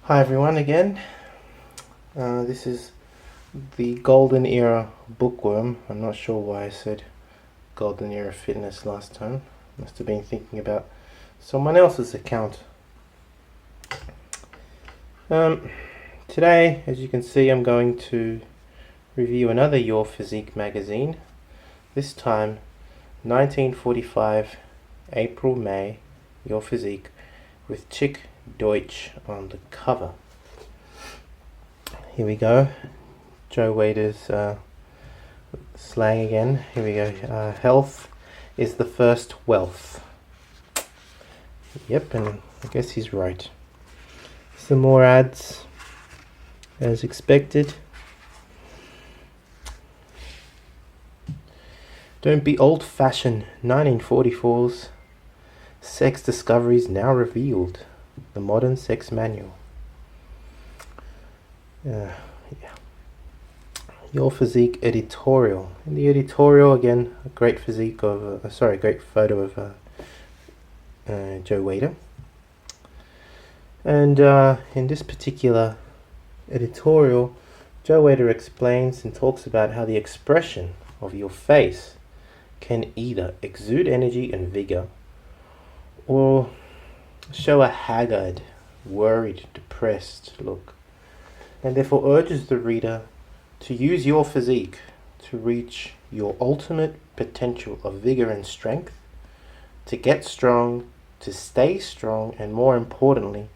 Hi everyone again. This is the Golden Era Bookworm. I'm not sure why I said Golden Era Fitness last time. Must have been thinking about someone else's account. Today, as you can see, I'm going to review another Your Physique magazine. This time, 1945, April, May, Your Physique, with Chick Deutch on the cover. Here we go. Joe Weider's slang again. Here we go. Health is the first wealth. Yep, and I guess he's right. Some more ads, as expected. Don't be old-fashioned. 1944's sex discoveries now revealed. The modern sex manual. Yeah. Your Physique editorial. In the editorial, again, a great physique of, great photo of Joe Weider. And in this particular editorial, Joe Weider explains and talks about how the expression of your face can either exude energy and vigor, or show a haggard, worried, depressed look, and therefore urges the reader to use your physique to reach your ultimate potential of vigor and strength, to get strong, to stay strong, and more importantly,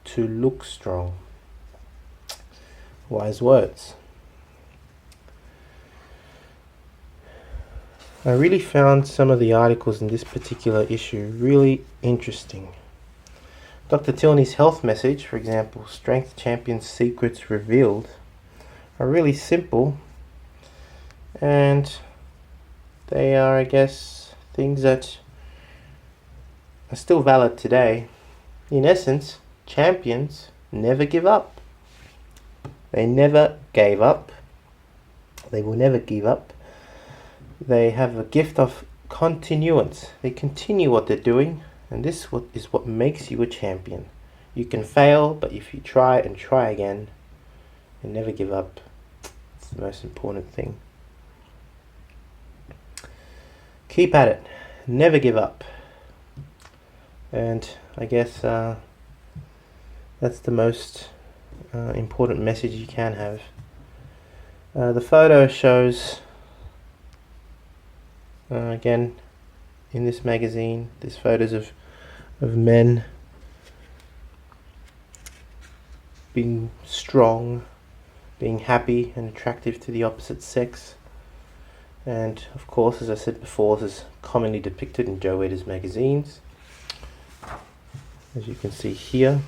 to look strong. Wise words. I really found some of the articles in this particular issue really interesting. Dr. Tilney's health message, for example, Strength Champions Secrets Revealed, are really simple, and they are, I guess, things that are still valid today. In essence, champions never give up. They never gave up. They will never give up. They have a gift of continuance. They continue what they're doing, and this is what makes you a champion. You can fail, but if you try and try again and never give up, it's the most important thing. Keep at it. Never give up. And I guess that's the most important message you can have. The photo shows, again, in this magazine, there's photos of men being strong, being happy and attractive to the opposite sex. And of course, as I said before, this is commonly depicted in Joe Weider's magazines, as you can see here.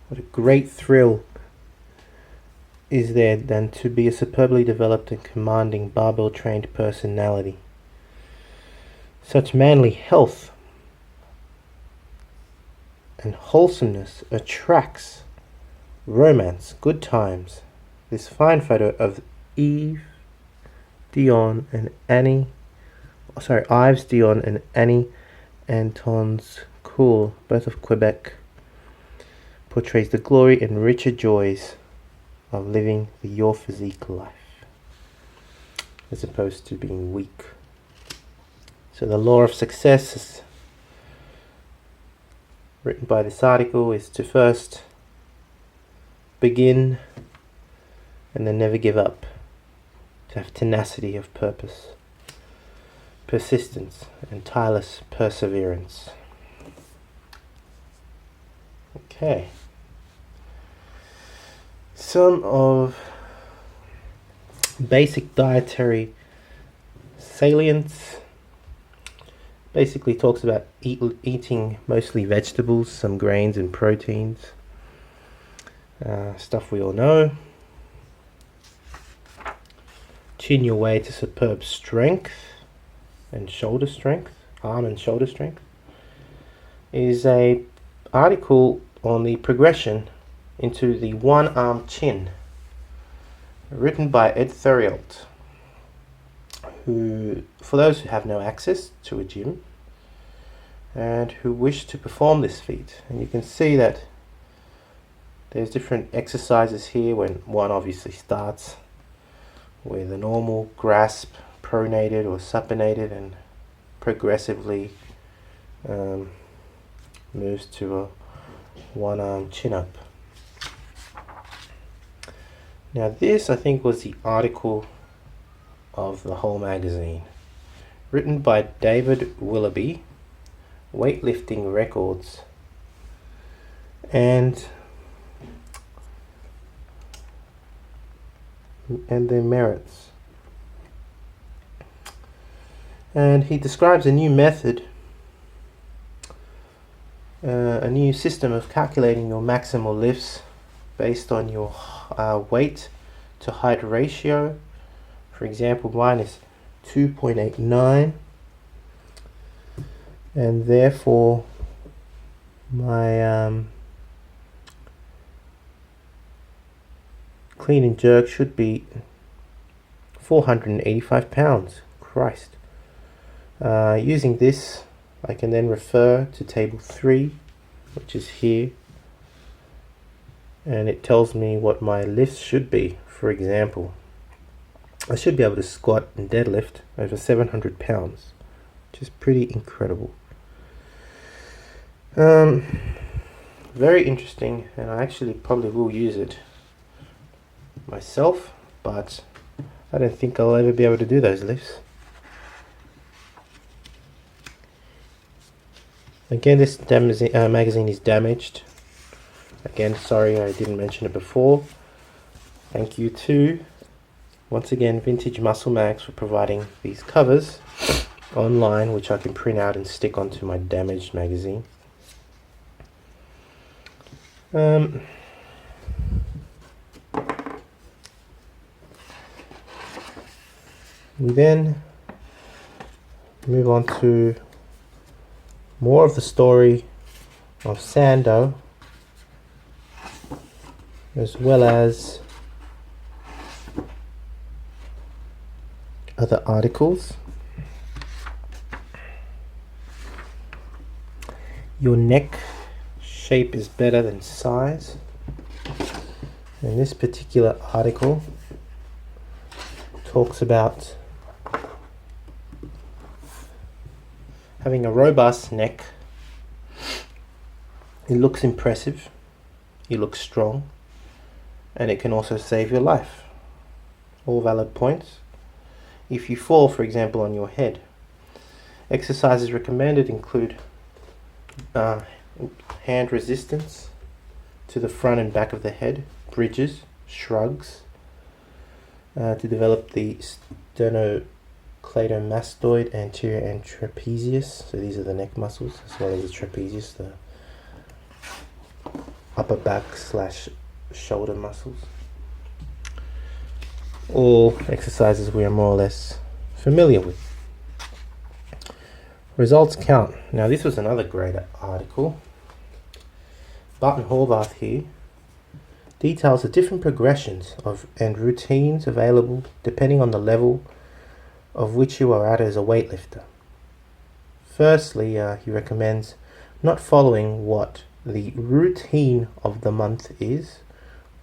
What a great thrill is there than to be a superbly developed and commanding barbell trained personality. Such manly health and wholesomeness attracts romance, good times. This fine photo of Yves Dion and Annie Antons Cool, both of Quebec, portrays the glory and richer joys of living the Your Physique life, as opposed to being weak. So the law of success, is written by this article, is to first begin and then never give up, to have tenacity of purpose, persistence, and tireless perseverance. Okay. Some of basic dietary salience. Basically talks about eating mostly vegetables, some grains and proteins. Stuff we all know. Chin your way to superb strength and shoulder strength, arm and shoulder strength, is a article on the progression into the one-arm chin, written by Ed Theriault, who, for those who have no access to a gym, and who wish to perform this feat. And you can see that there's different exercises here. When one obviously starts with a normal grasp, pronated or supinated, and progressively moves to a one-arm chin-up. Now this, I think, was the article of the whole magazine, written by David Willoughby, Weightlifting Records, and their merits. And he describes a new method, a new system of calculating your maximal lifts based on your weight to height ratio. For example, mine is 2.89, and therefore my clean and jerk should be 485 pounds. Christ. Using this, I can then refer to table 3, which is here, and it tells me what my lifts should be. For example, I should be able to squat and deadlift over 700 pounds, which is pretty incredible. Very interesting, and I actually probably will use it myself, but I don't think I'll ever be able to do those lifts. Again, this magazine is damaged. Again, sorry I didn't mention it before. Thank you to, once again, Vintage Muscle Mags for providing these covers online, which I can print out and stick onto my damaged magazine. We then move on to more of the story of Sando, as well as other articles. Your neck shape is better than size. And this particular article talks about having a robust neck. It looks impressive, you look strong, and it can also save your life. All valid points. If you fall, for example, on your head, exercises recommended include hand resistance to the front and back of the head, bridges, shrugs, to develop the sternocleidomastoid, anterior and trapezius. So these are the neck muscles, as well as the trapezius, the upper back / shoulder muscles. All exercises we are more or less familiar with. Results count. Now this was another great article. Barton Horvath here details the different progressions and routines available depending on the level of which you are at as a weightlifter. Firstly, he recommends not following what the routine of the month is,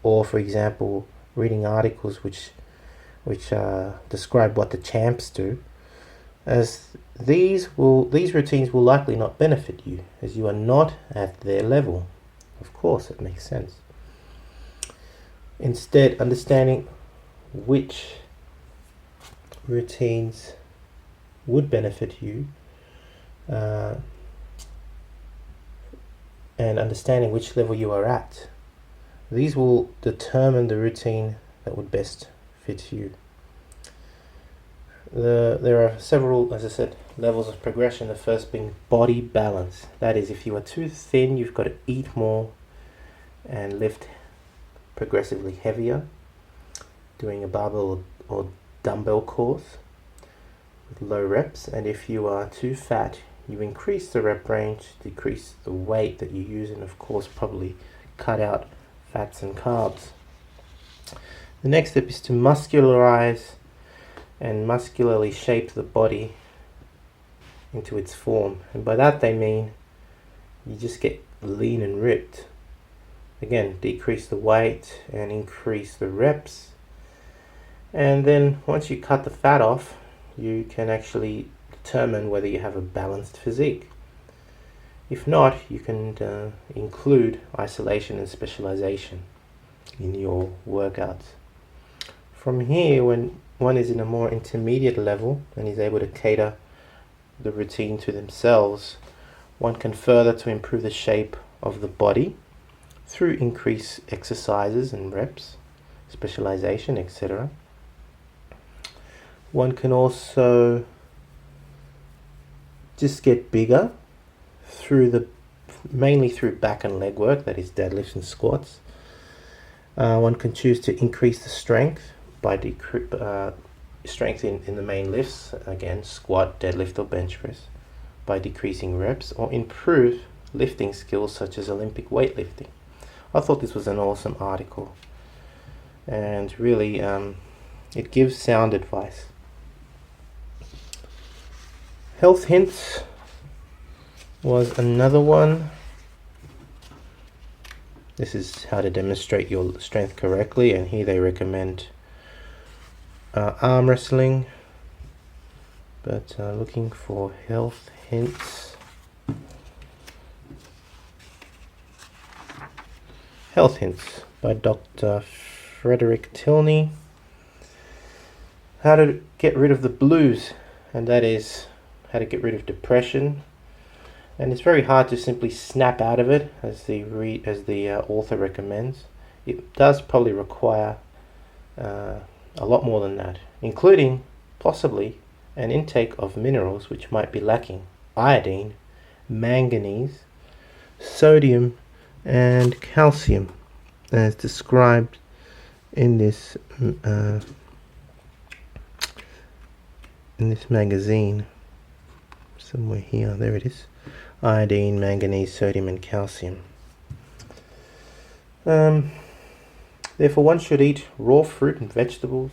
or for example reading articles which describe what the champs do, as these routines will likely not benefit you, as you are not at their level. Of course, it makes sense. Instead, understanding which routines would benefit you, and understanding which level you are at, these will determine the routine that would best fit you. There are several, as I said, levels of progression. The first being body balance. That is, if you are too thin, you've got to eat more and lift progressively heavier, doing a barbell or dumbbell course with low reps. And if you are too fat, you increase the rep range, decrease the weight that you use, and of course probably cut out fats and carbs. The next step is to muscularize and muscularly shape the body into its form. And by that they mean you just get lean and ripped. Again, decrease the weight and increase the reps. And then once you cut the fat off, you can actually determine whether you have a balanced physique. If not, you can include isolation and specialization in your workouts. From here, when one is in a more intermediate level and is able to cater the routine to themselves, one can further to improve the shape of the body through increased exercises and reps, specialization, etc. One can also just get bigger mainly through back and leg work, that is deadlifts and squats. One can choose to increase the strength by strength in the main lifts, again squat, deadlift or bench press, by decreasing reps, or improve lifting skills such as Olympic weightlifting. I thought this was an awesome article, and really it gives sound advice. Health Hints was another one. This is how to demonstrate your strength correctly, and here they recommend arm wrestling, but looking for Health Hints. Health Hints by Dr. Frederick Tilney. How to get rid of the blues, and that is how to get rid of depression. And it's very hard to simply snap out of it, as the author recommends. It does probably require a lot more than that, including possibly an intake of minerals which might be lacking: iodine, manganese, sodium, and calcium, as described in this magazine. Somewhere here, there it is. Iodine, manganese, sodium, and calcium. Therefore, one should eat raw fruit and vegetables.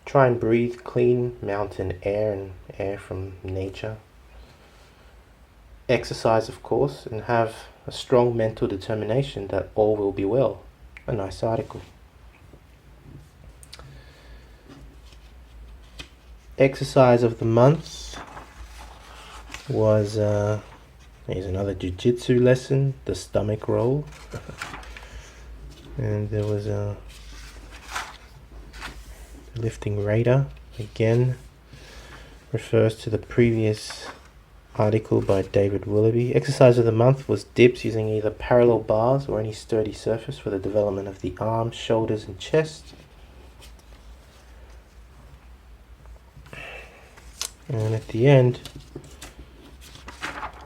Try and breathe clean mountain air and air from nature. Exercise, of course, and have a strong mental determination that all will be well. A nice article. Exercise of the month was here's another jiu-jitsu lesson, the stomach roll. And there was a lifting Weider, again refers to the previous article by David Willoughby. Exercise of the month was dips using either parallel bars or any sturdy surface for the development of the arms, shoulders and chest. And at the end,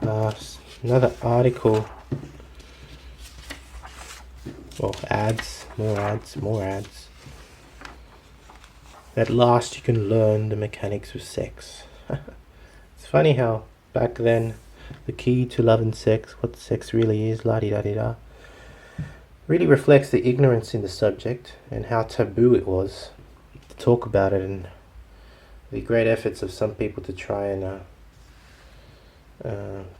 another article, well, more ads. At last you can learn the mechanics of sex. It's funny how back then the key to love and sex, what sex really is, la-di-da-di-da, really reflects the ignorance in the subject and how taboo it was to talk about it, and the great efforts of some people to try and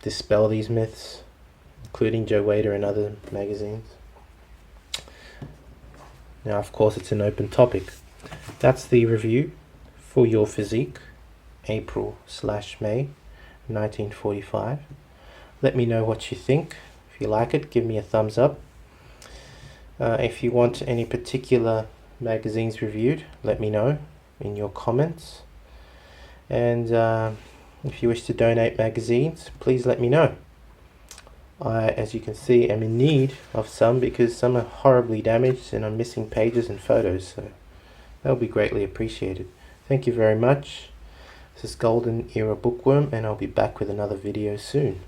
dispel these myths, including Joe Weider and other magazines. Now, of course, it's an open topic. That's the review for Your Physique, April/May 1945. Let me know what you think. If you like it, give me a thumbs up. If you want any particular magazines reviewed, let me know in your comments. And if you wish to donate magazines, please let me know. I, as you can see, am in need of some because some are horribly damaged and I'm missing pages and photos, so that will be greatly appreciated. Thank you very much. This is Golden Era Bookworm, and I'll be back with another video soon.